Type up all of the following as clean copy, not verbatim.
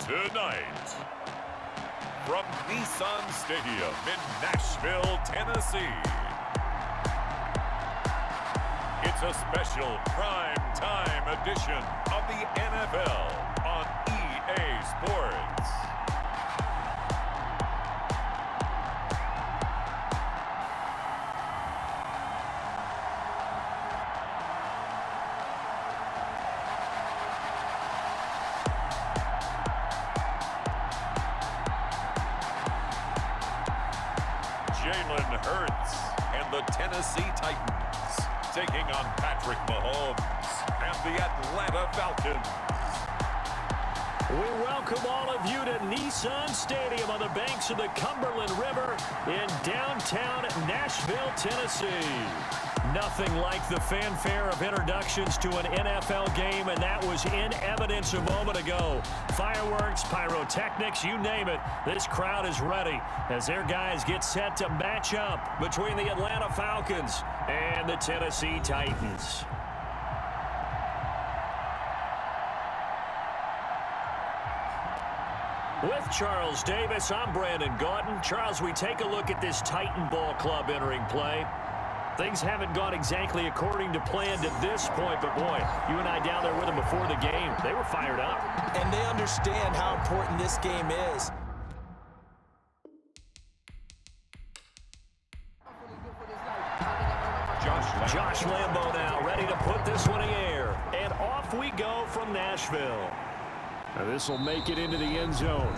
Tonight, from Nissan Stadium in Nashville, Tennessee, it's a special prime time edition of the NFL on EA Sports. Jalen Hurts and the Tennessee Titans taking on Patrick Mahomes and the Atlanta Falcons. We welcome all of you to Nissan Stadium on the banks of the Cumberland River in downtown Nashville, Tennessee. Nothing like the fanfare of introductions to an NFL game, and that was in evidence a moment ago. Fireworks, pyrotechnics, you name it. This crowd is ready as their guys get set to match up between the Atlanta Falcons and the Tennessee Titans. With Charles Davis, I'm Brandon Gaudin. Charles, we take a look at this Titan Ball Club entering play. Things haven't gone exactly according to plan to this point, but boy, you and I down there with them before the game, they were fired up. And they understand how important this game is. Josh Lambo now ready to put this one in the air. And off we go from Nashville. Now this will make it into the end zone.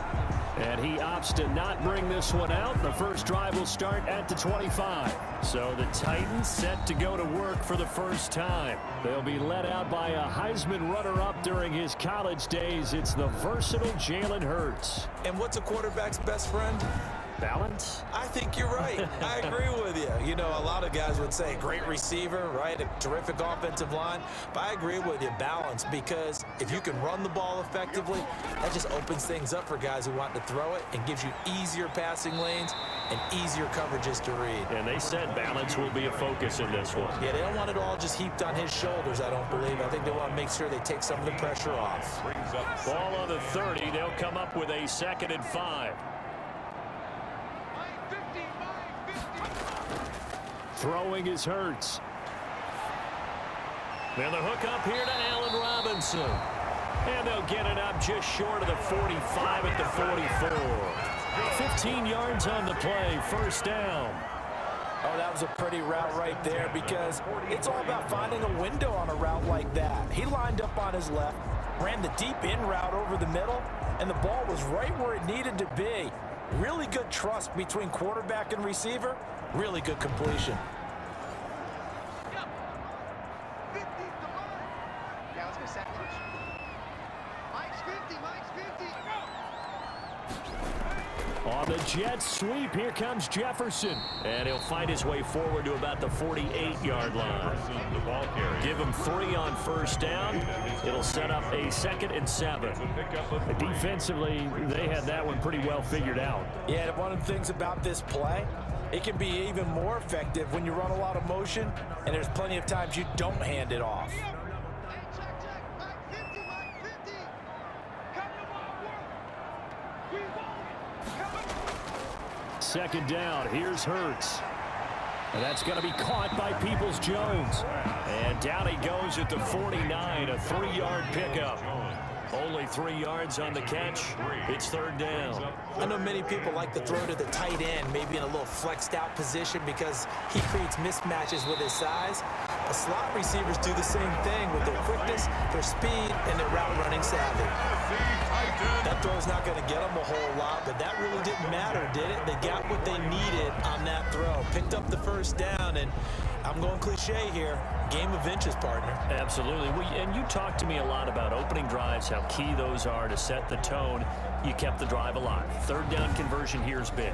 And he opts to not bring this one out. The first drive will start at the 25. So the Titans set to go to work for the first time. They'll be led out by a Heisman runner-up during his college days. It's the versatile Jalen Hurts. And what's a quarterback's best friend? Balance? I think you're right. I agree with you. You know, a lot of guys would say great receiver, right? A terrific offensive line. But I agree with you, balance, because if you can run the ball effectively, that just opens things up for guys who want to throw it and gives you easier passing lanes and easier coverages to read. And they said balance will be a focus in this one. Yeah, they don't want it all just heaped on his shoulders, I don't believe. I think they want to make sure they take some of the pressure off. Ball on the 30. They'll come up with a 2nd and 5. Throwing is Hurts. And the hook up here to Allen Robinson. And they'll get it up just short of the 45 at the 44. 15 yards on the play, first down. Oh, that was a pretty route right there because it's all about finding a window on a route like that. He lined up on his left, ran the deep in route over the middle, and the ball was right where it needed to be. Really good trust between quarterback and receiver. Really good completion. On the jet sweep, here comes Jefferson. And he'll find his way forward to about the 48-yard line. Give him 3 on first down. It'll set up a 2nd and 7. Defensively, they had that one pretty well figured out. Yeah, one of the things about this play, it can be even more effective when you run a lot of motion, and there's plenty of times you don't hand it off. Second down, here's Hurts. And that's going to be caught by Peoples-Jones. And down he goes at the 49, a 3-yard pickup. Only 3 yards on the catch. It's 3rd down. I know many people like to throw to the tight end, maybe in a little flexed out position because he creates mismatches with his size. The slot receivers do the same thing with their quickness, their speed, and their route running savvy. That throw's not going to get them a whole lot, but that really didn't matter, did it? They got what they needed on that throw. Picked up the first down, and I'm going cliche here. Game of inches, partner. Absolutely. And you talked to me a lot about opening drives, how key those are to set the tone. You kept the drive alive. 3rd down conversion here is big.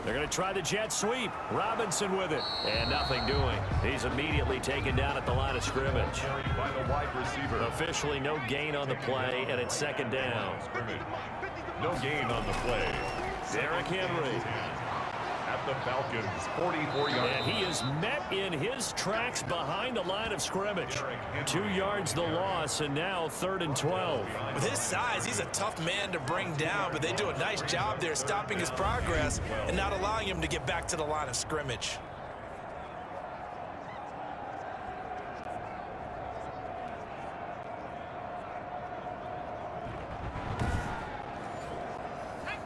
They're going to try the jet sweep. Robinson with it. And nothing doing. He's immediately taken down at the line of scrimmage. By the wide receiver. Officially no gain on the play, and it's 2nd down. No gain on the play. Derrick Henry. At the Falcons, 44 yards. And he is met in his tracks behind the line of scrimmage. 2 yards the loss, and now 3rd and 12. With his size, he's a tough man to bring down, but they do a nice job there stopping his progress and not allowing him to get back to the line of scrimmage.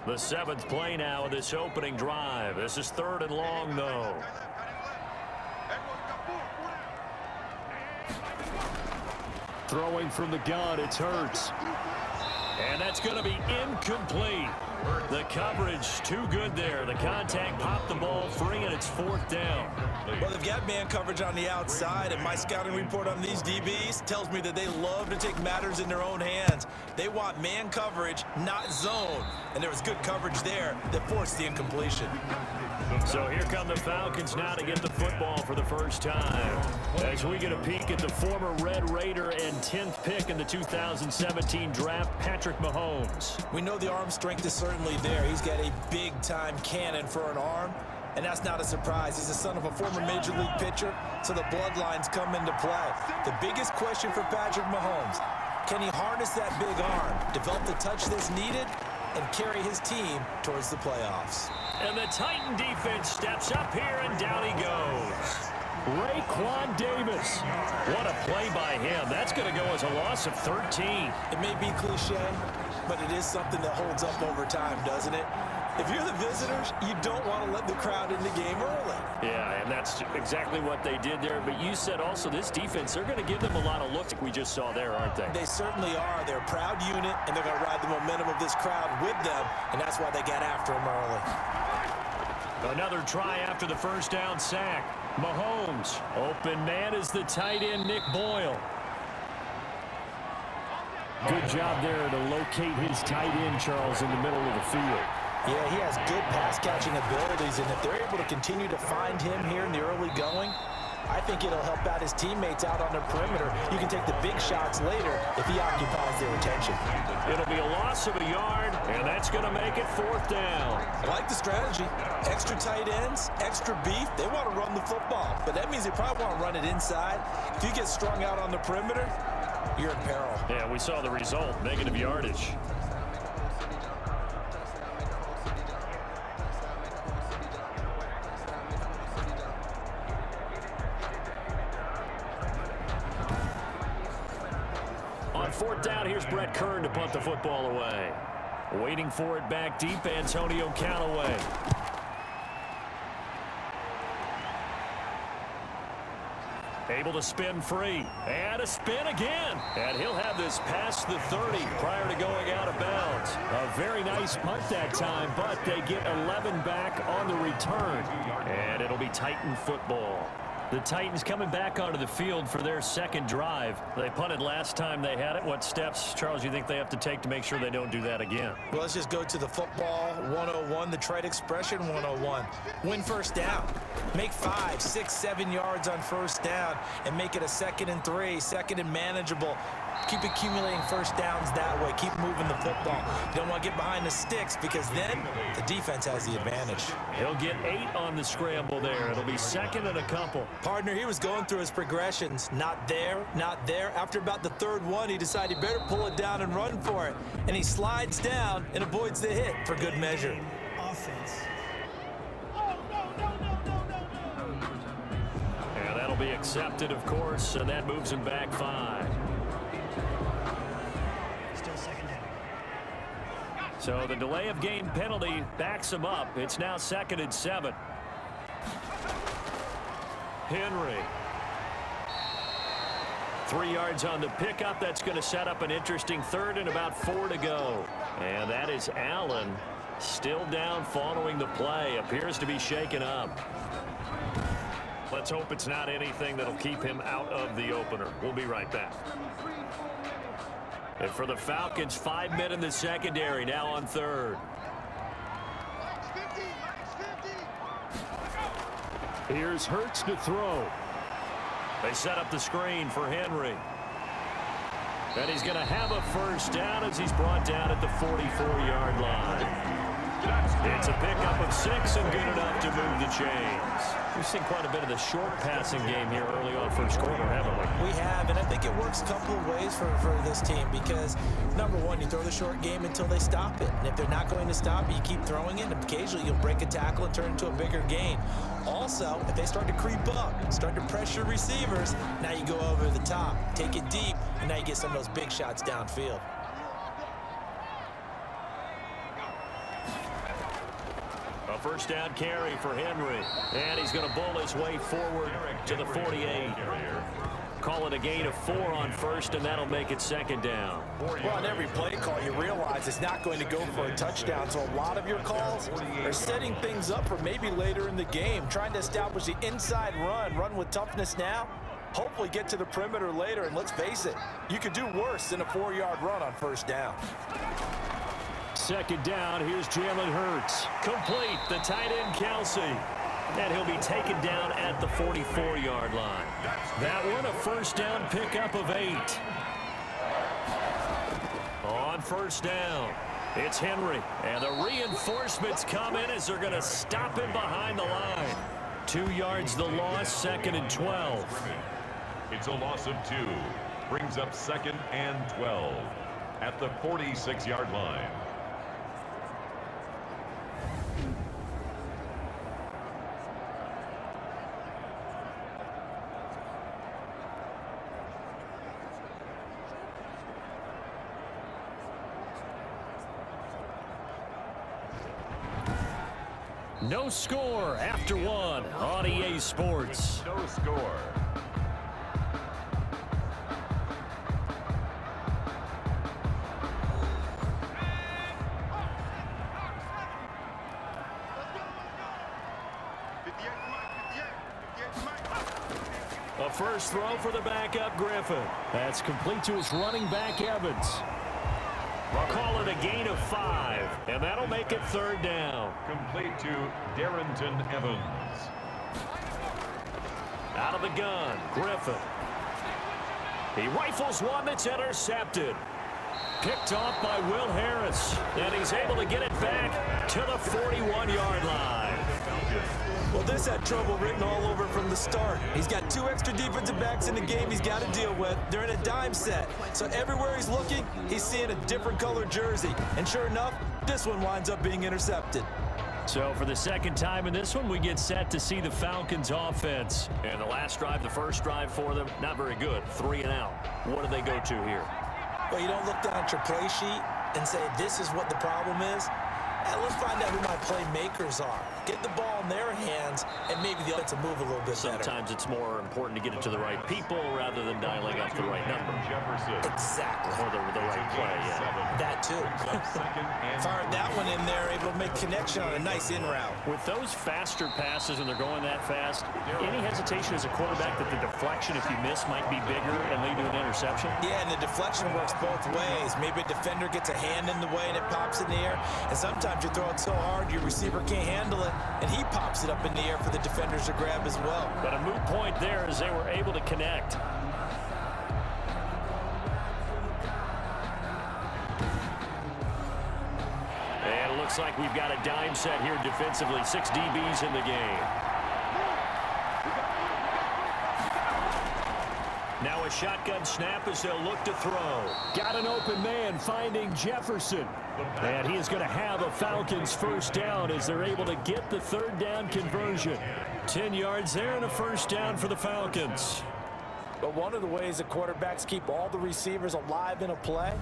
The 7th play now of this opening drive. This is 3rd and long, though. Throwing from the gun, it's Hurts. And that's going to be incomplete. The coverage too good there. The contact popped the ball free, and it's 4th down. Well, they've got man coverage on the outside, and my scouting report on these DBs tells me that they love to take matters in their own hands. They want man coverage, not zone. And there was good coverage there that forced the incompletion. So here come the Falcons now to get the football for the first time. As we get a peek at the former Red Raider and 10th pick in the 2017 draft, Patrick Mahomes. We know the arm strength is certainly there. He's got a big-time cannon for an arm, and that's not a surprise. He's the son of a former Major League pitcher, so the bloodlines come into play. The biggest question for Patrick Mahomes, can he harness that big arm, develop the touch that's needed, and carry his team towards the playoffs? And the Titan defense steps up here, and down he goes. Raekwon Davis. What a play by him. That's going to go as a loss of 13. It may be cliche, but it is something that holds up over time, doesn't it? If you're the visitors, you don't want to let the crowd in the game early. Yeah, and that's exactly what they did there. But you said also this defense, they're going to give them a lot of looks like we just saw there, aren't they? They certainly are. They're a proud unit, and they're going to ride the momentum of this crowd with them, and that's why they got after them early. Another try after the first down sack. Mahomes. Open man is the tight end, Nick Boyle. Good job there to locate his tight end, Charles, in the middle of the field. Yeah, he has good pass-catching abilities, and if they're able to continue to find him here in the early going, I think it'll help out his teammates out on the perimeter. You can take the big shots later if he occupies their attention. It'll be a loss of a yard, and that's going to make it 4th down. I like the strategy. Extra tight ends, extra beef. They want to run the football, but that means they probably want to run it inside. If you get strung out on the perimeter, you're in peril. Yeah, we saw the result, negative yardage. On 4th down, here's Brett Kern to punt the football away. Waiting for it back deep, Antonio Callaway. Able to spin free. And a spin again. And he'll have this past the 30 prior to going out of bounds. A very nice punt that time, but they get 11 back on the return. And it'll be Titan football. The Titans coming back onto the field for their second drive. They punted last time they had it. What steps, Charles, you think they have to take to make sure they don't do that again? Well, let's just go to the football 101, the trade expression 101. Win first down. Make 5, 6, 7 yards on first down and make it a 2nd and 3, 2nd and manageable. Keep accumulating first downs that way. Keep moving the football. You don't want to get behind the sticks because then the defense has the advantage. He'll get 8 on the scramble there. It'll be 2nd and a couple. Partner, he was going through his progressions. Not there, not there. After about the 3rd one, he decided he better pull it down and run for it. And he slides down and avoids the hit for good measure. Offense. And that'll be accepted, of course, and that moves him back 5. Still 2nd down. So the delay of game penalty backs him up. It's now 2nd and 7. Henry. 3 yards on the pickup. That's going to set up an interesting 3rd and about 4 to go. And that is Allen still down following the play. Appears to be shaken up. Let's hope it's not anything that'll keep him out of the opener. We'll be right back. And for the Falcons, 5 men in the secondary, now on 3rd. Here's Hurts to throw. They set up the screen for Henry. And he's going to have a first down as he's brought down at the 44-yard line. It's a pickup of 6 and good enough to move the chains. We've seen quite a bit of the short passing game here early on first quarter, haven't we? We have, and I think it works a couple of ways for this team because, number one, you throw the short game until they stop it. And if they're not going to stop it, you keep throwing it, and occasionally you'll break a tackle and turn it into a bigger gain. Also, if they start to creep up, start to pressure receivers, now you go over the top, take it deep, and now you get some of those big shots downfield. A first down carry for Henry. And he's going to bull his way forward to the 48. Call it a gain of 4 on first, and that'll make it second down. Well, on every play call, you realize it's not going to go for a touchdown, so a lot of your calls are setting things up for maybe later in the game, trying to establish the inside run with toughness now, hopefully get to the perimeter later, and let's face it, you could do worse than a 4-yard run on first down. Second down, here's Jalen Hurts. Complete, the tight end Kelsey. And he'll be taken down at the 44-yard line. That one, a first down pickup of 8. On first down, it's Henry. And the reinforcements come in as they're going to stop him behind the line. 2 yards the loss, second and 12. It's a loss of 2. Brings up second and 12 at the 46-yard line. No score after 1 on EA Sports. No score. A first throw for the backup Griffin. That's complete to his running back Evans. Call it a gain of 5, and that'll make it third down. Complete to Darrington Evans. Out of the gun, Griffin. He rifles one that's intercepted. Picked off by Will Harris, and he's able to get it back to the 41-yard line. Well, this had trouble written all over from the start. He's got 2 extra defensive backs in the game he's got to deal with. They're in a dime set. So everywhere he's looking, he's seeing a different color jersey. And sure enough, this one winds up being intercepted. So for the second time in this one, we get set to see the Falcons offense. And the last drive, the first drive for them, not very good. 3 and out. What do they go to here? Well, you don't look down at your play sheet and say, this is what the problem is. And let's find out who my playmakers are. Get the ball in their hands, and maybe the offense will move a little bit better. Sometimes it's more important to get it to the right people rather than dialing up the right number. Exactly. Or the right play, yeah. That too. Fired that one in there, able to make connection on a nice in route. With those faster passes and they're going that fast, any hesitation as a quarterback that the deflection, if you miss, might be bigger and lead to an interception? Yeah, and the deflection works both ways. Maybe a defender gets a hand in the way and it pops in the air. And sometimes you throw it so hard your receiver can't handle it, and he pops it up in the air for the defenders to grab as well. But a moot point there as they were able to connect. And it looks like we've got a dime set here defensively. 6 DBs in the game. Now a shotgun snap as they'll look to throw. Got an open man finding Jefferson. And he is going to have a Falcons first down as they're able to get the third down conversion. 10 yards there and a first down for the Falcons. But one of the ways that quarterbacks keep all the receivers alive in a play,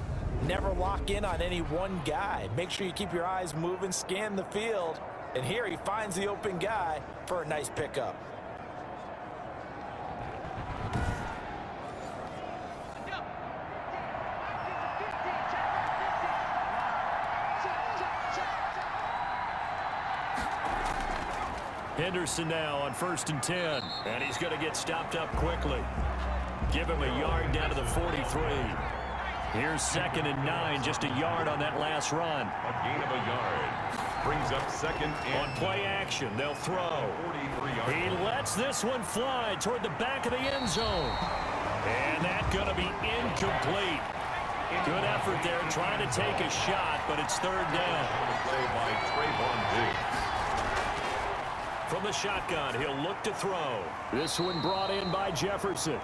never lock in on any one guy. Make sure you keep your eyes moving, scan the field. And here he finds the open guy for a nice pickup. Henderson now on 1st and 10. And he's going to get stopped up quickly. Give him a yard down to the 43. Here's 2nd and 9, just a yard on that last run. A gain of a yard. Brings up 2nd and on play action, they'll throw. He lets this one fly toward the back of the end zone. And that's going to be incomplete. Good effort there, trying to take a shot, but it's third down. Play by Trayvon Diggs. From the shotgun, he'll look to throw. This one brought in by Jefferson.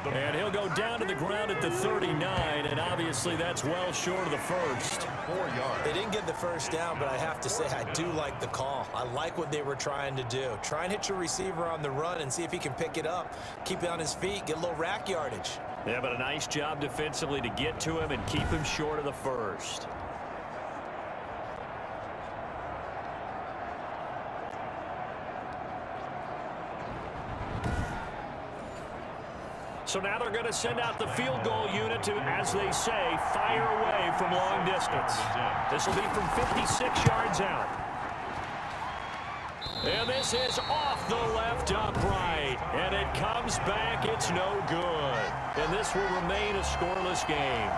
And he'll go down to the ground at the 39, and obviously that's well short of the first. 4 yards. They didn't get the first down, but I have to say I do like the call. I like what they were trying to do. Try and hit your receiver on the run and see if he can pick it up. Keep it on his feet, get a little rack yardage. Yeah, but a nice job defensively to get to him and keep him short of the first. So now they're going to send out the field goal unit to, as they say, fire away from long distance. This will be from 56 yards out. And this is off the left upright. And it comes back. It's no good. And this will remain a scoreless game.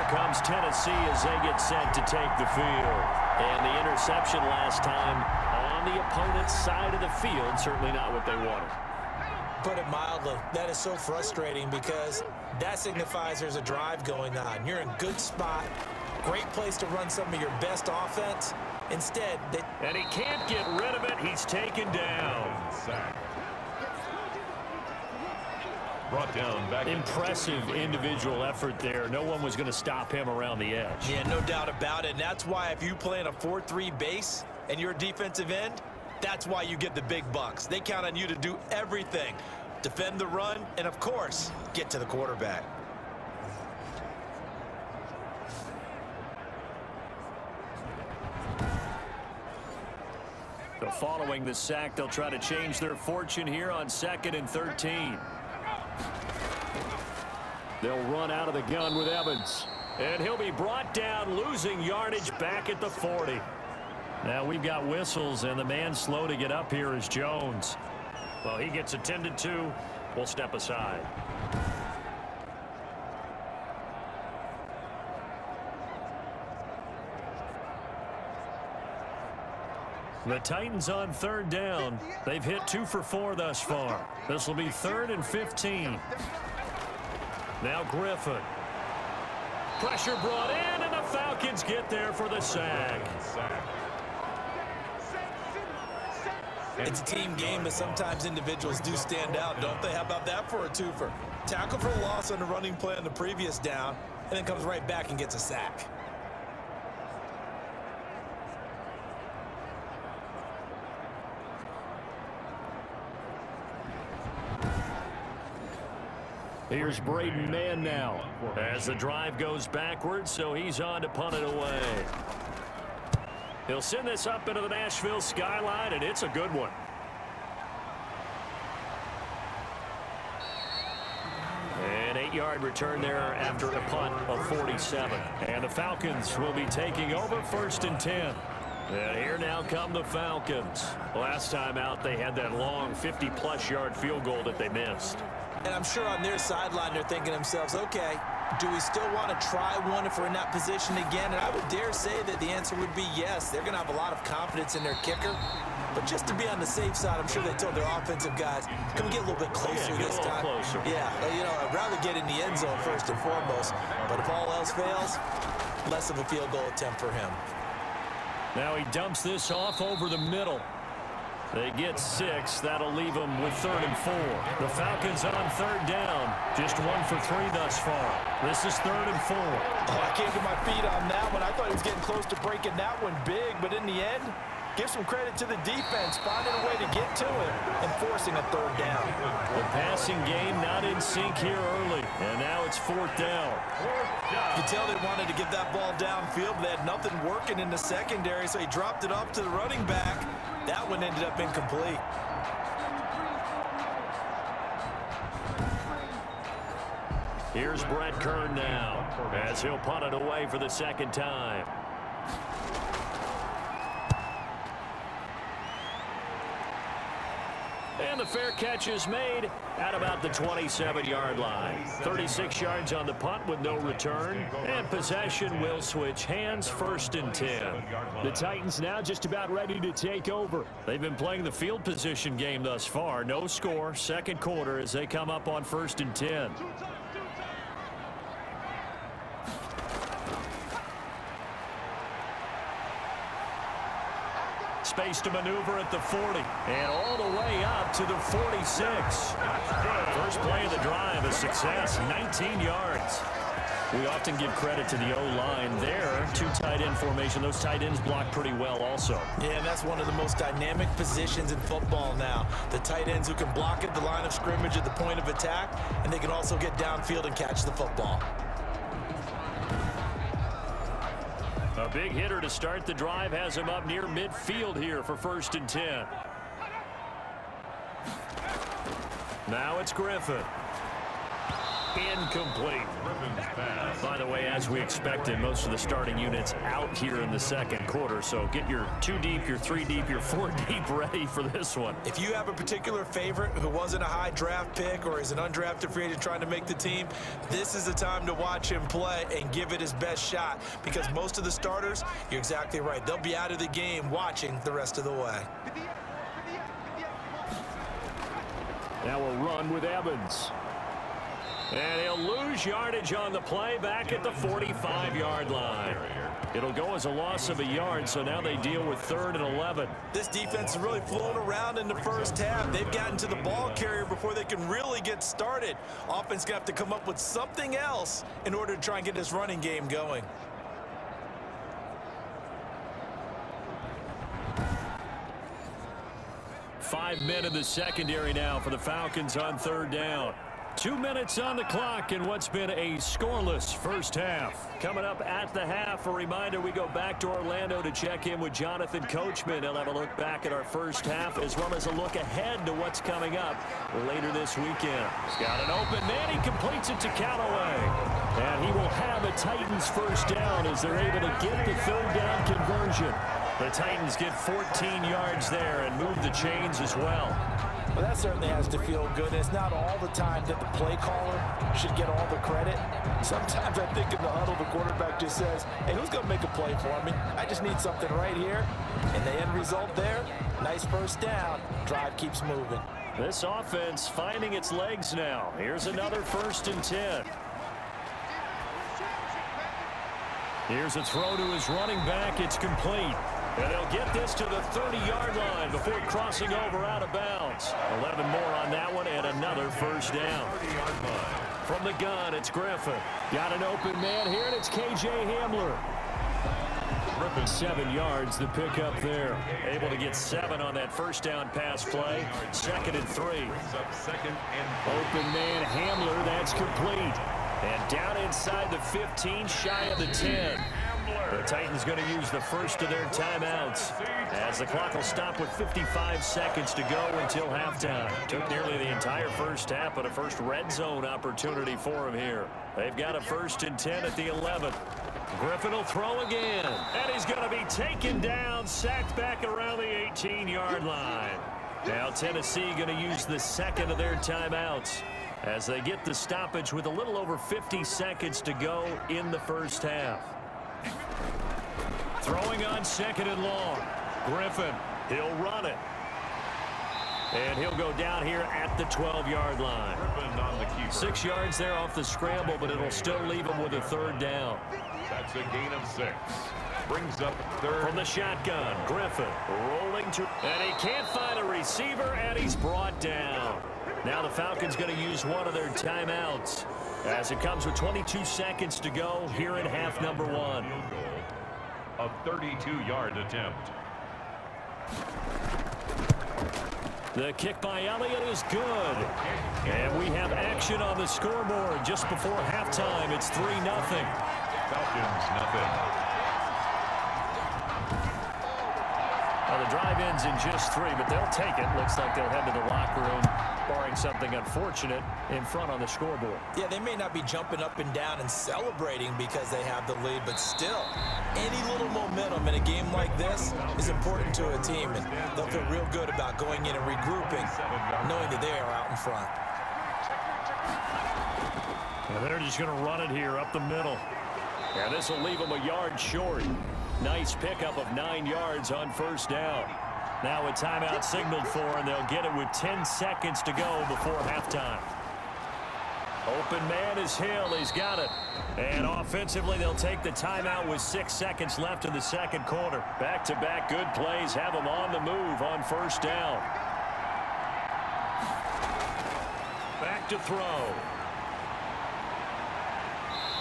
Comes Tennessee as they get set to take the field. And the interception last time on the opponent's side of the field, certainly not what they wanted. Put it mildly, that is so frustrating because that signifies there's a drive going on. You're in a good spot, great place to run some of your best offense. Instead, and he can't get rid of it. He's taken down. Sack. Brought down back. Impressive individual effort there. No one was going to stop him around the edge. Yeah, no doubt about it. And that's why if you play in a 4-3 base and you're a defensive end, that's why you get the big bucks. They count on you to do everything. Defend the run and, of course, get to the quarterback. So following the sack, they'll try to change their fortune here on 2nd and 13. They'll run out of the gun with Evans. And he'll be brought down, losing yardage back at the 40. Now we've got whistles, and the man slow to get up here is Jones. Well, he gets attended to. We'll step aside. The Titans on third down. They've hit 2 for 4 thus far. This will be 3rd and 15. Now Griffin. Pressure brought in, and the Falcons get there for the sack. It's a team game, but sometimes individuals do stand out, don't they? How about that for a twofer? Tackle for a loss on the running play on the previous down, and then comes right back and gets a sack. Here's Braden Mann now as the drive goes backwards, so he's on to punt it away. He'll send this up into the Nashville skyline, and it's a good one. An 8-yard return there after a punt of 47. And the Falcons will be taking over 1st and 10. And here now come the Falcons. Last time out, they had that long 50-plus yard field goal that they missed. And I'm sure on their sideline they're thinking to themselves, okay, do we still want to try one if we're in that position again? And I would dare say that the answer would be yes. They're going to have a lot of confidence in their kicker. But just to be on the safe side, I'm sure they told their offensive guys, can we get a little bit closer this time? Closer. Yeah, you know, I'd rather get in the end zone first and foremost. But if all else fails, less of a field goal attempt for him. Now he dumps this off over the middle. They get 6. That'll leave them with 3rd and 4. The Falcons on third down. Just 1 for 3 thus far. This is 3rd and 4. Oh, I can't get my feet on that one. I thought he was getting close to breaking that one big, but in the end, give some credit to the defense, finding a way to get to it and forcing a 3rd down. The passing game not in sync here early, and now it's 4th down. You can tell they wanted to get that ball downfield, but they had nothing working in the secondary, so he dropped it off to the running back. That one ended up incomplete. Here's Brett Kern now as he'll punt it away for the 2nd time. And the fair catch is made at about the 27-yard line. 36 yards on the punt with no return. And possession will switch hands, 1st and 10. The Titans now just about ready to take over. They've been playing the field position game thus far. No score, 2nd quarter as they come up on 1st and 10. Space to maneuver at the 40 and all the way up to the 46. First play of the drive, a success, 19 yards. We often give credit to the O-line there. 2 tight end formation. Those tight ends block pretty well also. Yeah, and that's one of the most dynamic positions in football now. The tight ends who can block at the line of scrimmage at the point of attack, and they can also get downfield and catch the football. A big hitter to start the drive has him up near midfield here for 1st and 10. Now it's Griffin. Incomplete. By the way, as we expected, most of the starting units out here in the 2nd quarter. So get your 2 deep, your 3 deep, your 4 deep ready for this one. If you have a particular favorite who wasn't a high draft pick or is an undrafted free agent trying to make the team, this is the time to watch him play and give it his best shot, because most of the starters, you're exactly right, they'll be out of the game watching the rest of the way. Now a run with Evans. And he'll lose yardage on the play back at the 45-yard line. It'll go as a loss of a yard, so now they deal with 3rd and 11. This defense is really flown around in the first half. They've gotten to the ball carrier before they can really get started. Offense going to have to come up with something else in order to try and get this running game going. Five men in the secondary now for the Falcons on 3rd down. 2 minutes on the clock in what's been a scoreless first half. Coming up at the half, a reminder we go back to Orlando to check in with Jonathan Coachman. He'll have a look back at our first half as well as a look ahead to what's coming up later this weekend. He's got an open man. He completes it to Callaway. And he will have a Titans first down as they're able to get the 3rd down conversion. The Titans get 14 yards there and move the chains as well. Well, that certainly has to feel good. It's not all the time that the play caller should get all the credit. Sometimes I think in the huddle, the quarterback just says, hey, who's going to make a play for me? I just need something right here. And the end result there, nice first down. Drive keeps moving. This offense finding its legs now. Here's another 1st and 10. Here's a throw to his running back. It's complete. And they'll get this to the 30-yard line before crossing over out of bounds. 11 more on that one and another first down. From the gun, it's Griffin. Got an open man here, and it's K.J. Hamler. 7 yards, the pickup there. Able to get 7 on that first down pass play. 2nd and 3. Open man, Hamler, that's complete. And down inside the 15, shy of the 10. The Titans going to use the first of their timeouts as the clock will stop with 55 seconds to go until halftime. Took nearly the entire first half, but a first red zone opportunity for him here. They've got a 1st and 10 at the 11. Griffin will throw again, and he's going to be taken down, sacked back around the 18-yard line. Now Tennessee going to use the 2nd of their timeouts as they get the stoppage with a little over 50 seconds to go in the first half. Throwing on 2nd and long. Griffin, he'll run it. And he'll go down here at the 12-yard line. 6 yards there off the scramble, but it'll still leave him with a 3rd down. That's a gain of 6. Brings up 3rd. From the shotgun, Griffin rolling to, and he can't find a receiver, and he's brought down. Now the Falcons going to use one of their timeouts as it comes with 22 seconds to go here in half number 1. A 32-yard attempt. The kick by Elliott is good. And we have action on the scoreboard just before halftime. It's 3-0. Falcons, nothing. Well, the drive ends in just 3, but they'll take it. Looks like they'll head to the locker room barring something unfortunate in front on the scoreboard. Yeah, they may not be jumping up and down and celebrating because they have the lead, but still, any little momentum in a game like this is important to a team, and they'll feel real good about going in and regrouping, knowing that they are out in front. And they're just going to run it here up the middle. And this will leave them a yard short. Nice pickup of 9 yards on first down. Now a timeout signaled for, and they'll get it with 10 seconds to go before halftime. Open man is Hill. He's got it. And offensively, they'll take the timeout with 6 seconds left in the second quarter. Back-to-back good plays have them on the move on first down. Back to throw.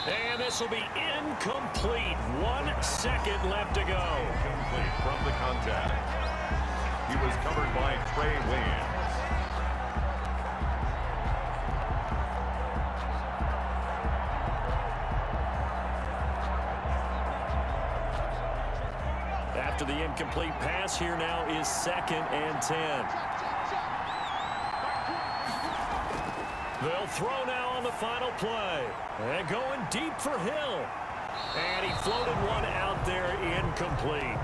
And this will be incomplete. 1 second left to go. Incomplete from the contact. He was covered by Trey Williams. After the incomplete pass, here now is 2nd and 10. They'll throw now on the final play. And going deep for Hill. And he floated one out there incomplete.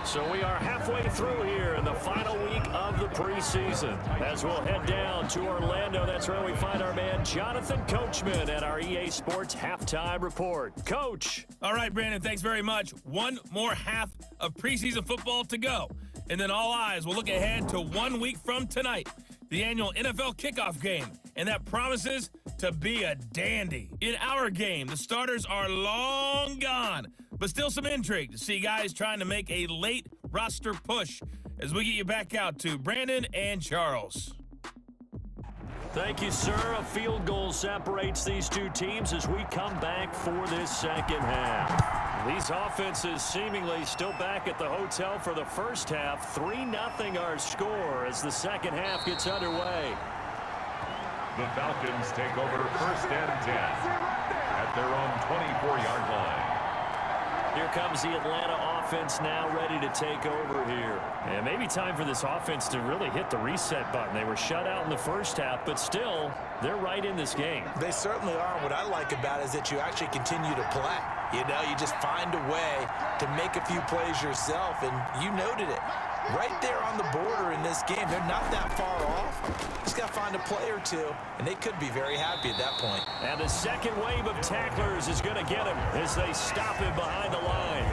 So we are halfway through here in the final week of the preseason. As we'll head down to Orlando, that's where we find our man Jonathan Coachman at our EA Sports Halftime Report. Coach. All right, Brandon, thanks very much. One more half of preseason football to go. And then all eyes will look ahead to 1 week from tonight, the annual NFL kickoff game. And that promises to be a dandy. In our game, the starters are long gone, but still some intrigue to see guys trying to make a late roster push as we get you back out to Brandon and Charles. Thank you, sir. A field goal separates these two teams as we come back for this second half. These offenses seemingly still back at the hotel for the first half. 3-0 our score as the second half gets underway. The Falcons take over first and 10 at their own 24-yard line. Here comes the Atlanta offense now ready to take over here. And maybe time for this offense to really hit the reset button. They were shut out in the first half, but still, they're right in this game. They certainly are. What I like about it is that you actually continue to play. You know, you just find a way to make a few plays yourself, and you noted it. Right there on the border in this game. They're not that far off. Just got to find a play or two, and they could be very happy at that point. And the second wave of tacklers is going to get him as they stop him behind the line.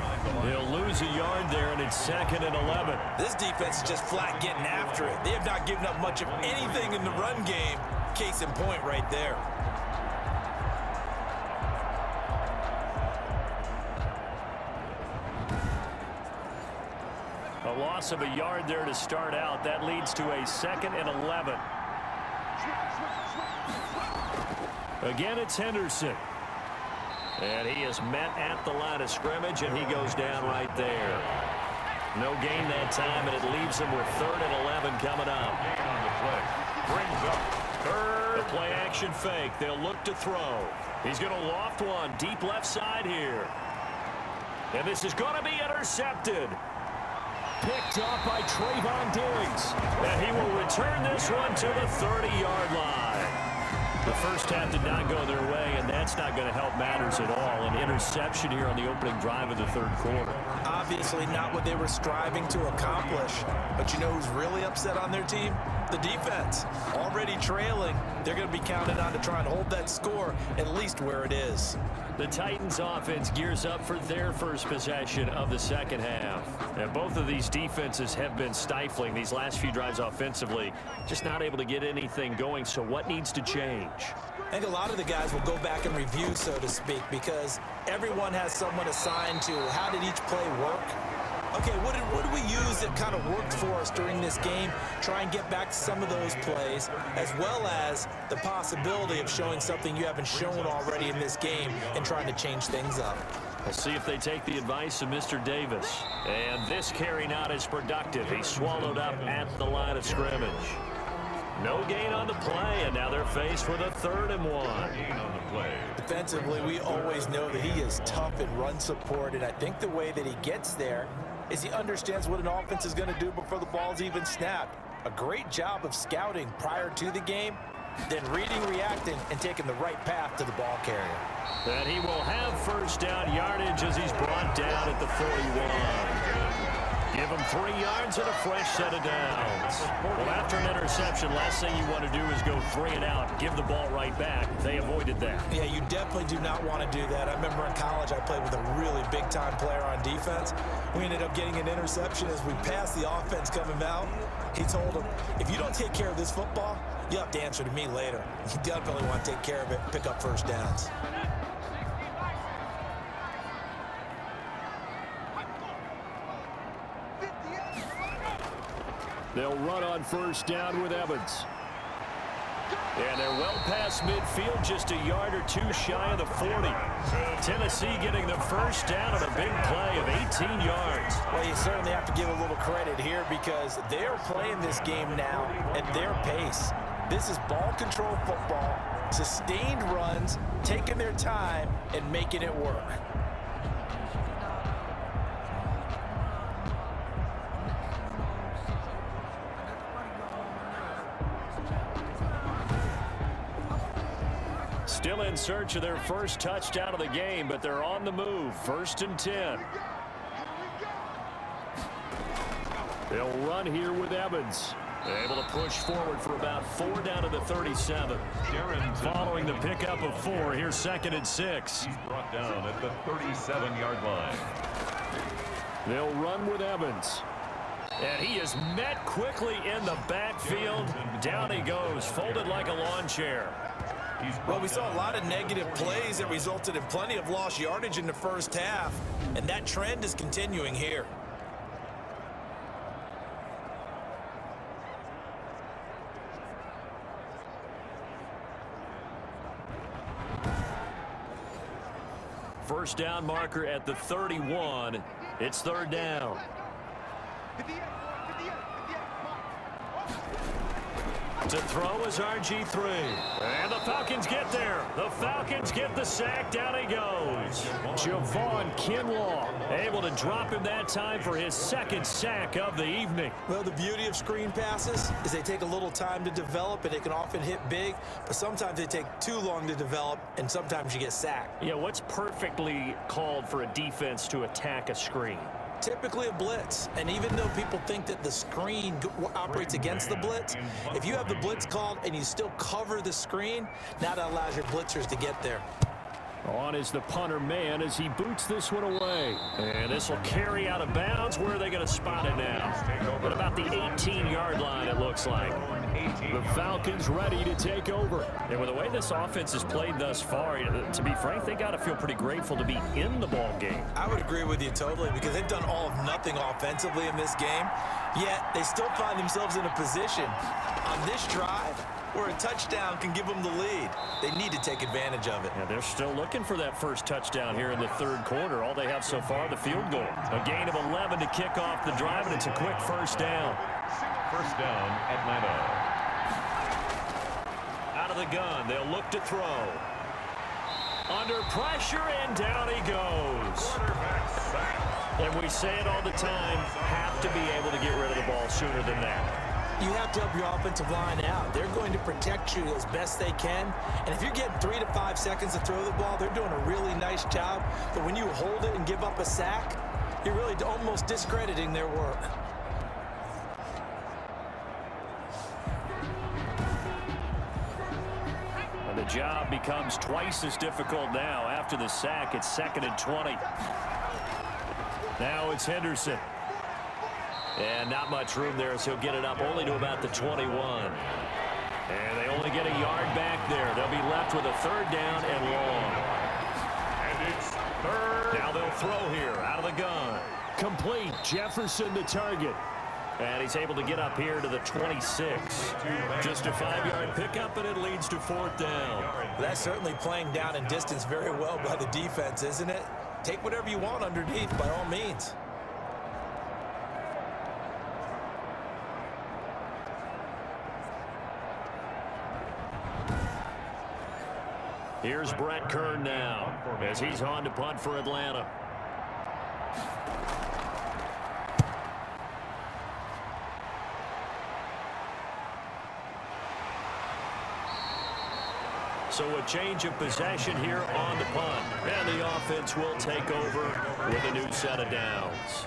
He'll lose a yard there, and it's 2nd and 11. This defense is just flat getting after it. They have not given up much of anything in the run game. Case in point right there. A loss of a yard there to start out. That leads to a 2nd and 11. Again, it's Henderson. And he is met at the line of scrimmage, and he goes down right there. No gain that time, and it leaves him with 3rd and 11 coming up. On the play. Brings up 3rd. The play action fake. They'll look to throw. He's going to loft one deep left side here. And this is going to be intercepted. Picked off by Trayvon Diggs. And he will return this one to the 30-yard line. The first half did not go their way, and that's not going to help matters at all. An interception here on the opening drive of the third quarter. Obviously not what they were striving to accomplish. But you know who's really upset on their team? The defense. Already trailing. They're going to be counted on to try and hold that score at least where it is. The Titans offense gears up for their first possession of the second half. And both of these defenses have been stifling these last few drives offensively. Just not able to get anything going, so what needs to change? I think a lot of the guys will go back and review, so to speak, because everyone has someone assigned to how did each play work. Okay, what did we use that kind of worked for us during this game? Try and get back to some of those plays, as well as the possibility of showing something you haven't shown already in this game and trying to change things up. We'll see if they take the advice of Mr. Davis. And this carry not as productive. He's swallowed up at the line of scrimmage. No gain on the play, and now they're faced with a 3rd and 1. Gain on the play. Defensively, we always know that he is tough in run support, and I think the way that he gets there is he understands what an offense is going to do before the ball's even snapped. a great job of scouting prior to the game, then reading, reacting, and taking the right path to the ball carrier. And he will have first down yardage as he's brought down at the 41. Give him 3 yards and a fresh set of downs. Well, after an interception, last thing you want to do is go 3 and out, give the ball right back. They avoided that. Yeah, you definitely do not want to do that. I remember in college I played with a really big-time player on defense. We ended up getting an interception as we passed the offense coming out. He told him, if you don't take care of this football, you have to answer to me later. You definitely want to take care of it and pick up first downs. They'll run on first down with Evans. And they're well past midfield, just a yard or 2 shy of the 40. Tennessee getting the first down on a big play of 18 yards. Well, you certainly have to give a little credit here because they're playing this game now at their pace. This is ball control football, sustained runs, taking their time, and making it work. Still in search of their first touchdown of the game, but they're on the move. 1st and 10. They'll run here with Evans. Able to push forward for about 4 down to the 37. Following the pickup of 4, here's 2nd and 6. He's brought down at the 37-yard line. They'll run with Evans. And he is met quickly in the backfield. Down he goes, folded like a lawn chair. Well, we saw a lot of negative plays that resulted in plenty of lost yardage in the first half, and that trend is continuing here. First down marker at the 31. It's 3rd down. To throw is RG3. And the Falcons get there. The Falcons get the sack. Down he goes. Javon Kinlaw able to drop him that time for his 2nd sack of the evening. Well, the beauty of screen passes is they take a little time to develop, and they can often hit big, but sometimes they take too long to develop, and sometimes you get sacked. Yeah, what's perfectly called for a defense to attack a screen? Typically a blitz, and even though people think that the screen operates against the blitz, if you have the blitz called and you still cover the screen, now that allows your blitzers to get there. On is the punter man as he boots this one away. And this will carry out of bounds. Where are they going to spot it now? At about the 18-yard line, it looks like. The Falcons ready to take over. And with the way this offense has played thus far, to be frank, they got to feel pretty grateful to be in the ball game. I would agree with you totally because they've done all of nothing offensively in this game, yet they still find themselves in a position on this drive where a touchdown can give them the lead. They need to take advantage of it. Yeah, they're still looking for that first touchdown here in the 3rd quarter. All they have so far, the field goal. A gain of 11 to kick off the drive, and it's a quick first down. First down, Atlanta. Out of the gun, they'll look to throw. Under pressure, and down he goes. And we say it all the time, have to be able to get rid of the ball sooner than that. You have to help your offensive line out. They're going to protect you as best they can. And if you're getting 3 to 5 seconds to throw the ball, they're doing a really nice job. But when you hold it and give up a sack, you're really almost discrediting their work. And the job becomes twice as difficult now. After the sack, it's 2nd and 20. Now it's Henderson. And not much room there, so he'll get it up only to about the 21. And they only get a yard back there. They'll be left with a 3rd down and long. And it's 3rd. Now they'll throw here out of the gun. Complete. Jefferson the target. And he's able to get up here to the 26. Just a 5-yard pickup, and it leads to 4th down. That's certainly playing down in distance very well by the defense, isn't it? Take whatever you want underneath, by all means. Here's Brett Kern now as he's on to punt for Atlanta. So a change of possession here on the punt. And the offense will take over with a new set of downs.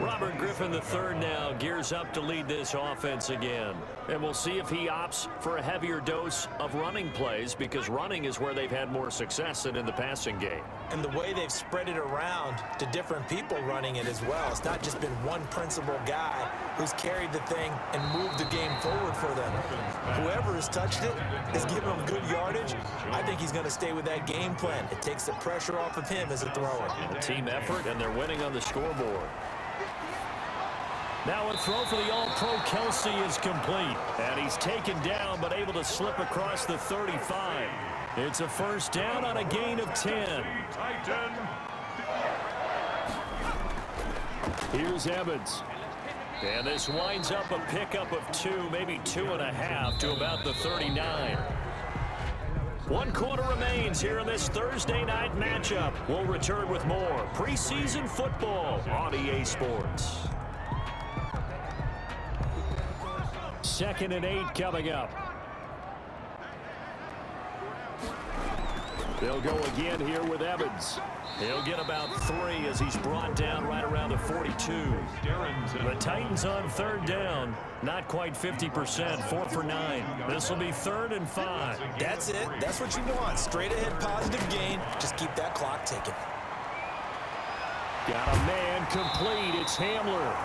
Robert Griffin III now gears up to lead this offense again. And we'll see if he opts for a heavier dose of running plays, because running is where they've had more success than in the passing game. And the way they've spread it around to different people running it as well. It's not just been one principal guy who's carried the thing and moved the game forward for them. Whoever has touched it has given them good yardage. I think he's going to stay with that game plan. It takes the pressure off of him as a thrower. A team effort, and they're winning on the scoreboard. Now a throw for the All-Pro Kelsey is complete. And he's taken down, but able to slip across the 35. It's a first down on a gain of 10. Here's Evans. And this winds up a pickup of 2, maybe 2.5 to about the 39. 1 quarter remains here in this Thursday night matchup. We'll return with more preseason football on EA Sports. 2nd and 8 coming up. They'll go again here with Evans. He'll get about 3 as he's brought down right around the 42. The Titans on 3rd down. Not quite 50%. 4 for 9. This will be 3rd and 5. That's it. That's what you want. Straight ahead positive gain. Just keep that clock ticking. Got a man complete. It's Hamler.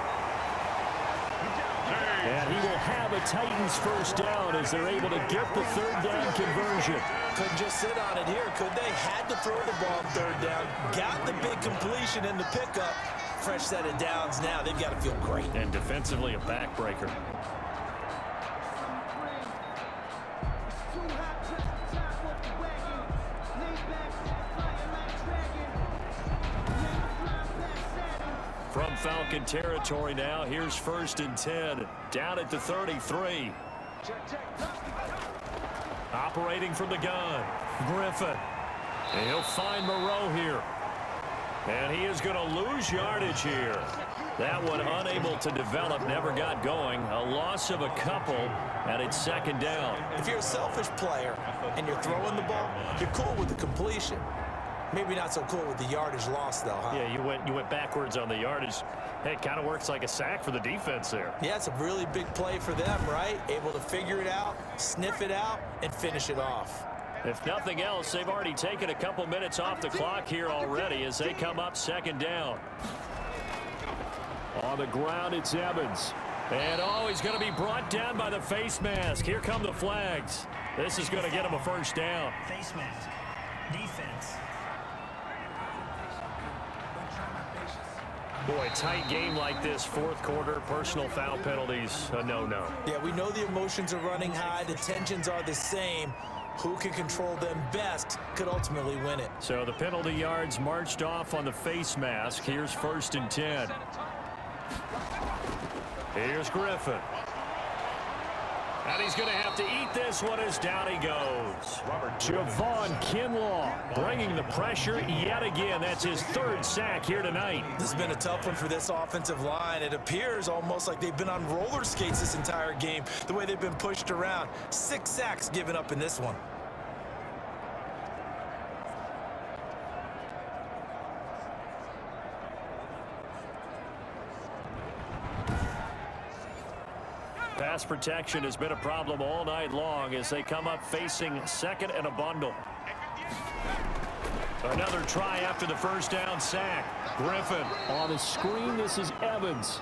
And he will have a Titans first down as they're able to get the 3rd down conversion. Couldn't just sit on it here, could they? Had to throw the ball on 3rd down. Got the big completion in the pickup. Fresh set of downs now. They've got to feel great. And defensively a backbreaker. From Falcon territory now, here's 1st and 10. Down at the 33. Operating from the gun, Griffin. And he'll find Moreau here. And he is going to lose yardage here. That one unable to develop, never got going. A loss of a couple, and it's 2nd down. If you're a selfish player and you're throwing the ball, you're cool with the completion. Maybe not so cool with the yardage loss, though, huh? Yeah, you went backwards on the yardage. Hey, it kind of works like a sack for the defense there. Yeah, it's a really big play for them, right? Able to figure it out, sniff it out, and finish it off. If nothing else, they've already taken a couple minutes off the clock here already as they come up 2nd down. On the ground, it's Evans. And, he's going to be brought down by the face mask. Here come the flags. This is going to get him a first down. Face mask. Defense. Boy, tight game like this, 4th quarter, personal foul penalties, a no-no. Yeah, we know the emotions are running high. The tensions are the same. Who can control them best could ultimately win it. So the penalty yards marched off on the face mask. Here's 1st and 10. Here's Griffin. And he's going to have to eat this one as down he goes. Javon Kinlaw bringing the pressure yet again. That's his 3rd sack here tonight. This has been a tough one for this offensive line. It appears almost like they've been on roller skates this entire game, the way they've been pushed around. 6 sacks given up in this one. Pass protection has been a problem all night long as they come up facing 2nd and a bundle. Another try after the first down sack. Griffin on the screen. This is Evans.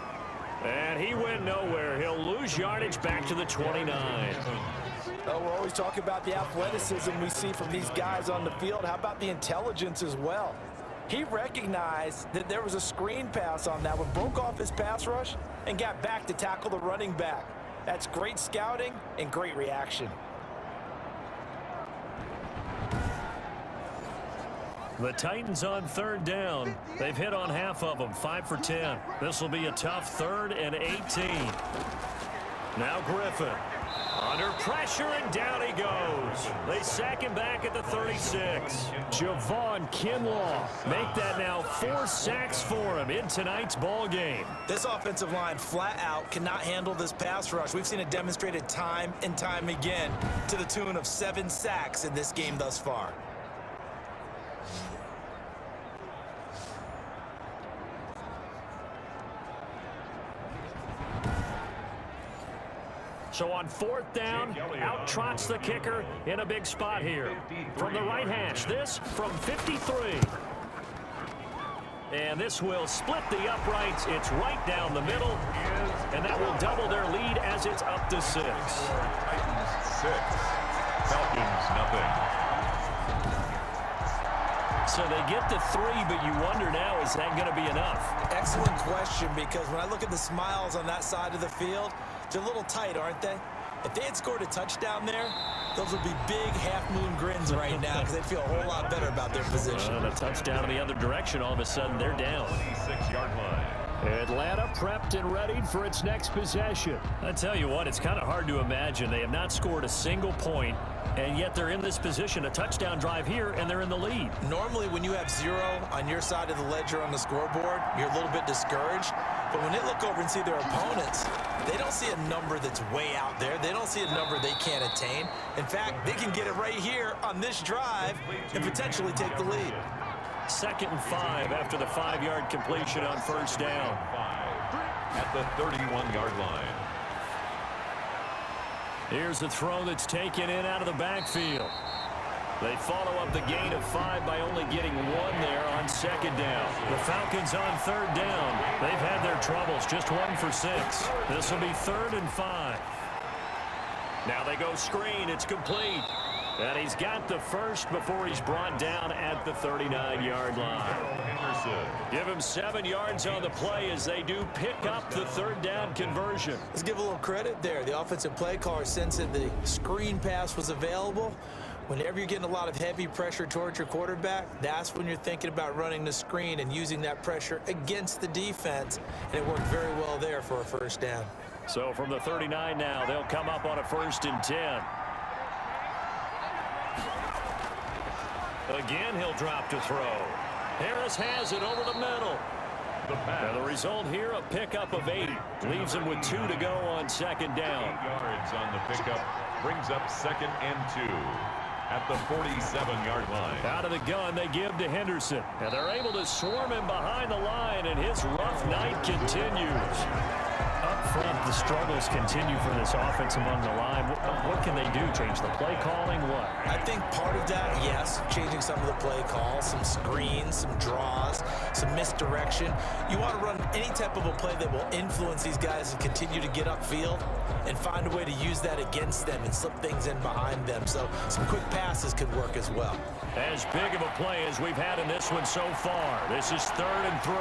And he went nowhere. He'll lose yardage back to the 29. Oh, we're always talking about the athleticism we see from these guys on the field. How about the intelligence as well? He recognized that there was a screen pass on that one, broke off his pass rush, and got back to tackle the running back. That's great scouting and great reaction. The Titans on 3rd down. They've hit on half of them, 5 for 10. This will be a tough 3rd and 18. Now Griffin under pressure, and down he goes. They sack him back at the 36. Javon Kinlaw make that now 4 sacks for him in tonight's ball game. This offensive line flat out cannot handle this pass rush. We've seen it demonstrated time and time again to the tune of 7 sacks in this game thus far. So on 4th down, out trots the kicker in a big spot here. From the right hash, this from 53. And this will split the uprights. It's right down the middle. And that will double their lead as it's up to 6. Titans 6, Falcons nothing. So they get to 3, but you wonder now, is that going to be enough? Excellent question, because when I look at the smiles on that side of the field, they're a little tight, aren't they? If they had scored a touchdown there, those would be big half-moon grins right now because they'd feel a whole lot better about their position. And a touchdown in the other direction, all of a sudden they're down. 26-yard line. Atlanta prepped and readied for its next possession. I tell you what, it's kind of hard to imagine. They have not scored a single point, and yet they're in this position, a touchdown drive here, and they're in the lead. Normally, when you have 0 on your side of the ledger on the scoreboard, you're a little bit discouraged. But when they look over and see their opponents, they don't see a number that's way out there. They don't see a number they can't attain. In fact, they can get it right here on this drive and potentially take the lead. 2nd and 5 after the 5-yard completion on 1st down. 5 at the 31-yard line. Here's a throw that's taken in out of the backfield. They follow up the gain of 5 by only getting 1 there on 2nd down. The Falcons on 3rd down. They've had their troubles, just 1 for 6. This will be 3rd and 5. Now they go screen. It's complete. And he's got the first before he's brought down at the 39-yard line. Give him 7 yards on the play as they do pick up the 3rd down conversion. Let's give a little credit there. The offensive play caller sensed that the screen pass was available. Whenever you're getting a lot of heavy pressure towards your quarterback, that's when you're thinking about running the screen and using that pressure against the defense. And it worked very well there for a 1st down. So from the 39 now, they'll come up on a 1st and 10. Again, he'll drop to throw. Harris has it over the middle. And the result here, a pickup of 8. Leaves him with 2 to go on 2nd down. 8 yards on the pickup. Brings up 2nd and 2 at the 47-yard line. Out of the gun, they give to Henderson. And they're able to swarm him behind the line, and his rough night continues. Up front, the struggles continue for this offense among the line. What can they do? Change the play calling? What? I think part of that, yes, changing some of the play calls, some screens, some draws, some misdirection. You want to run any type of a play that will influence these guys and continue to get upfield and find a way to use that against them and slip things in behind them. So some quick passes could work as well. As big of a play as we've had in this one so far. This is 3rd and 3.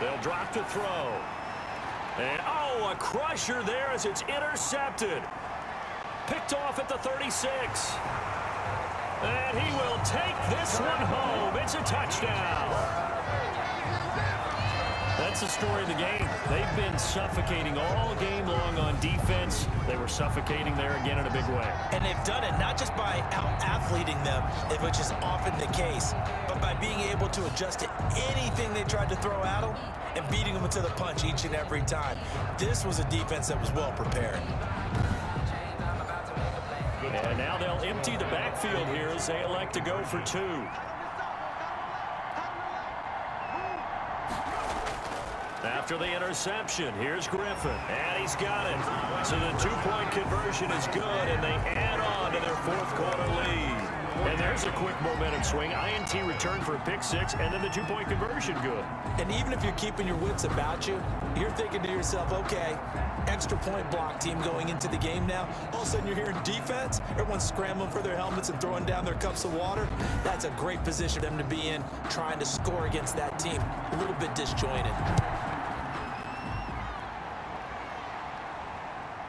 They'll drop to throw. And, oh, a crusher there as it's intercepted. Picked off at the 36. And he will take this one home. It's a touchdown. That's the story of the game. They've been suffocating all game long on defense. They were suffocating there again in a big way. And they've done it not just by out-athleting them, which is often the case, but by being able to adjust to anything they tried to throw at them and beating them into the punch each and every time. This was a defense that was well prepared. And now they'll empty the backfield here as they elect to go for 2. After the interception, here's Griffin, and he's got it. So the 2-point conversion is good, and they add on to their 4th quarter lead. And there's a quick momentum swing. INT return for a pick 6, and then the 2-point conversion good. And even if you're keeping your wits about you, you're thinking to yourself, okay, extra point block team going into the game now. All of a sudden you're hearing defense. Everyone's scrambling for their helmets and throwing down their cups of water. That's a great position for them to be in, trying to score against that team. A little bit disjointed.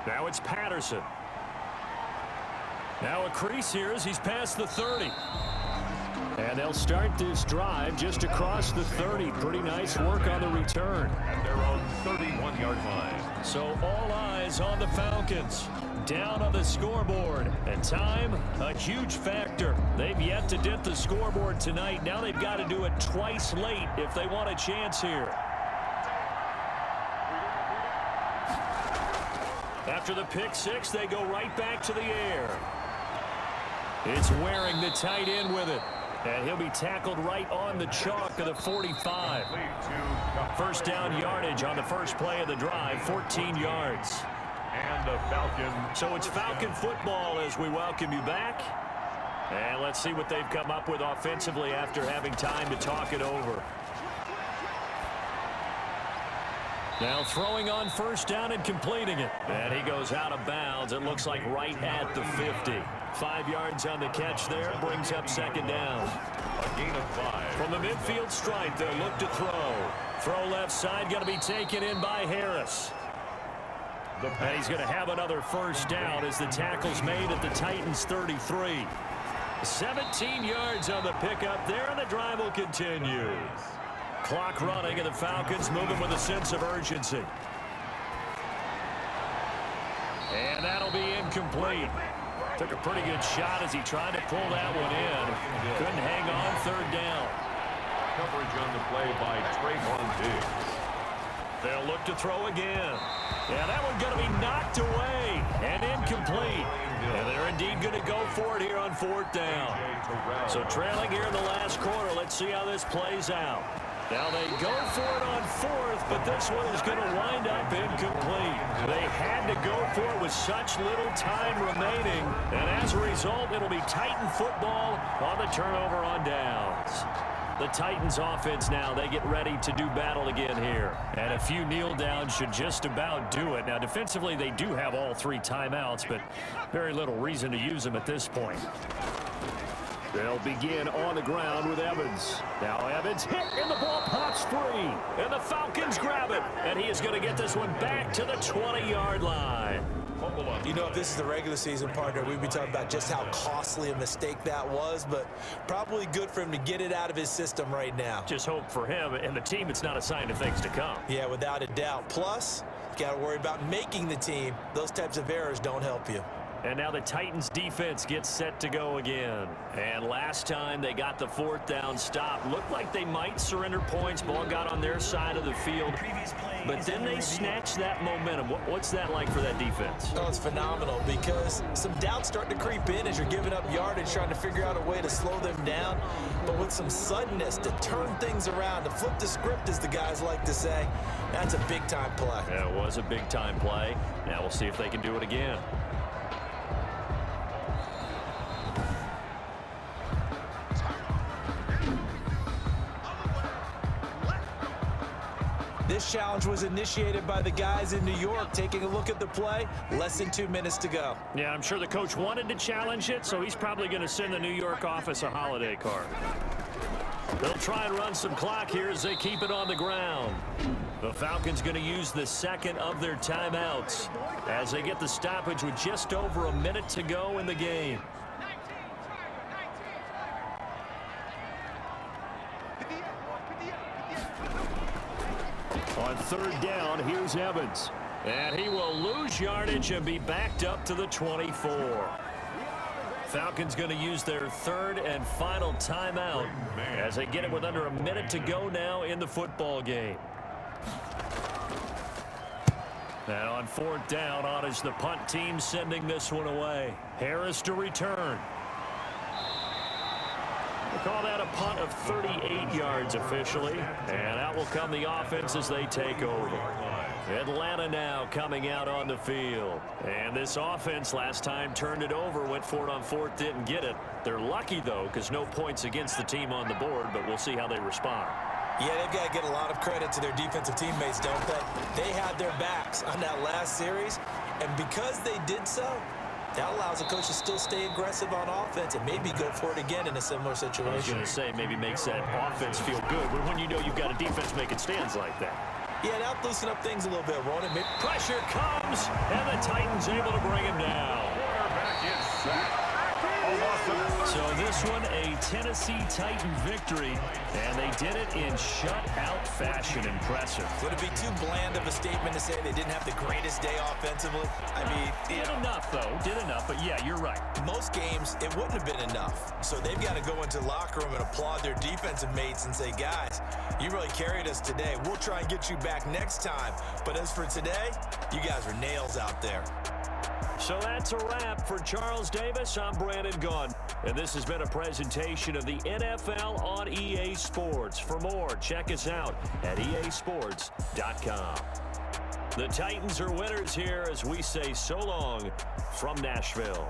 Now it's Patterson. Now a crease here as he's past the 30. And they'll start this drive just across the 30. Pretty nice work on the return. And they're on 31-yard line. So all eyes on the Falcons. Down on the scoreboard. And time, a huge factor. They've yet to dip the scoreboard tonight. Now they've got to do it twice late if they want a chance here. After the pick six, they go right back to the air. It's Waring, the tight end, with it. And he'll be tackled right on the chalk of the 45. First down yardage on the first play of the drive, 14 yards. And the Falcons. So it's Falcon football as we welcome you back. And let's see what they've come up with offensively after having time to talk it over. Now throwing on first down and completing it. And he goes out of bounds. It looks like right at the 50. 5 yards on the catch there. Brings up second down. A gain of 5. From the midfield stripe, they'll look to throw. Throw left side, going to be taken in by Harris. And he's going to have another first down as the tackle's made at the Titans' 33. 17 yards on the pickup there, and the drive will continue. Clock running, and the Falcons moving with a sense of urgency. And that'll be incomplete. Took a pretty good shot as he tried to pull that one in. Couldn't hang on, third down. Coverage on the play by Trayvon Diggs. They'll look to throw again. Yeah, that one's going to be knocked away and incomplete. And they're indeed going to go for it here on fourth down. So trailing here in the last quarter, let's see how this plays out. Now they go for it on fourth, but this one is going to wind up incomplete. They had to go for it with such little time remaining. And as a result, it'll be Titan football on the turnover on downs. The Titans offense now, they get ready to do battle again here. And a few kneel downs should just about do it. Now defensively, they do have all 3 timeouts, but very little reason to use them at this point. They'll begin on the ground with Evans. Now Evans hit, and the ball pops free. And the Falcons grab it. And he is going to get this one back to the 20-yard line. You know, if this is the regular season, partner, we'd be talking about just how costly a mistake that was, but probably good for him to get it out of his system right now. Just hope for him and the team it's not a sign of things to come. Yeah, without a doubt. Plus, got to worry about making the team. Those types of errors don't help you. And now the Titans defense gets set to go again. And last time they got the fourth down stop. Looked like they might surrender points. Ball got on their side of the field. But then they snatched that momentum. What's that like for that defense? Oh, it's phenomenal because some doubts start to creep in as you're giving up yardage, trying to figure out a way to slow them down. But with some suddenness to turn things around, to flip the script, as the guys like to say, that's a big-time play. Yeah, it was a big-time play. Now we'll see if they can do it again. This challenge was initiated by the guys in New York. Taking a look at the play, less than 2 minutes to go. Yeah, I'm sure the coach wanted to challenge it, so he's probably going to send the New York office a holiday card. They'll try and run some clock here as they keep it on the ground. The Falcons going to use the second of their timeouts as they get the stoppage with just over a minute to go in the game. On third down, here's Evans. And he will lose yardage and be backed up to the 24. Falcons going to use their third and final timeout as they get it with under a minute to go now in the football game. And on fourth down, on is the punt team sending this one away. Harris to return. We'll call that a punt of 38 yards officially. And out will come the offense as they take over. Atlanta now coming out on the field. And this offense last time turned it over, went for it on fourth, didn't get it. They're lucky, though, because no points against the team on the board, but we'll see how they respond. Yeah, they've got to get a lot of credit to their defensive teammates, don't they? They had their backs on that last series, and because they did so, that allows the coach to still stay aggressive on offense and maybe go for it again in a similar situation. I was going to say maybe makes that offense feel good, but when you know you've got a defense making stands like that. Yeah, that'll loosen up things a little bit, won't it? Pressure comes, and the Titans able to bring him down. Quarterback is sacked. So This one, a Tennessee Titan victory, and they did it in shutout fashion. Impressive. Would it be too bland of a statement to say they didn't have the greatest day offensively? I mean, Did enough, though. Did enough, but yeah, you're right. most games, it wouldn't have been enough. So they've got to go into the locker room and applaud their defensive mates and say, guys, you really carried us today. We'll try and get you back next time. But as for today, you guys are nails out there. So that's a wrap for Charles Davis. I'm Brandon Gunn, and this has been a presentation of the NFL on EA Sports. For more, check us out at easports.com. The Titans are winners here as we say so long from Nashville.